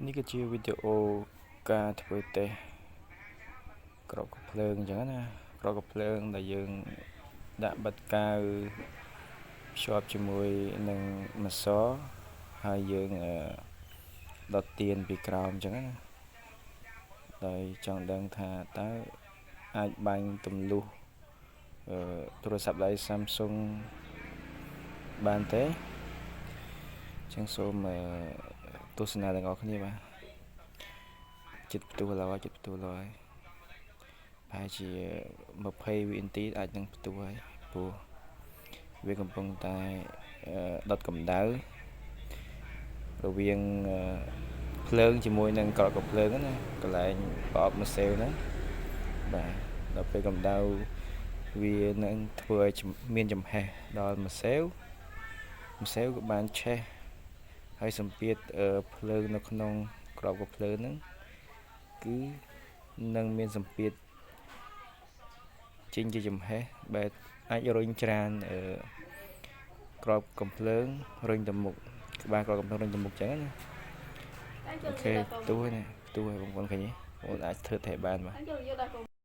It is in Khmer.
នេះគឺជាវីដេអូការធ្វើតេស្តក្រកភ្លើងអញ្ចឹងណាក្រកភ្លើងដែលយើងដាក់បិទកាវភ្ជាប់ជាមួយនឹងម្សៅហើយយើងដុតទៀនពីក្រោមអញ្ចឹងណាដោយចង់ដឹងថាតើអាចបាញ់ទម្លុះទូរស័ព្ទដៃ Samsung បានទេអញ្ចឹងសូមទស្សនាទាំងអស់គ្នាបាទចិត្តផ្ទុះឡើយចិត្តផ្ទុះឡើយប្រហែលជា20វិនាទីអាចនឹងផ្ទុះហើយព្រោះវាកំពុងតែដុតកម្ដៅរវាងភ្លើងជាមួយនឹងក្រកភ្លើងណាកន្លែងប្រអប់ម៉ាសេលហ្នឹងបាទដល់ពេលកម្ដៅវានឹងធ្វើឲ្យមានចំហេះដល់ម៉ាសេលក៏បានឆេះហើយសម្ពាធភ្លើងនៅក្នុងក្របភ្លើងហ្នឹងគឺនឹងមានសម្ពាធចេញជាចំហេះបែបអាចរុញច្រានក្របកំភ្លើងរុញទៅមុខក្បាលក្របកំភ្លើងរុញទៅមុខចឹងណាអូខេផ្ទុះហើយបងប្អូនឃើញទេបងអាចធ្វើតេស្តបានបាទ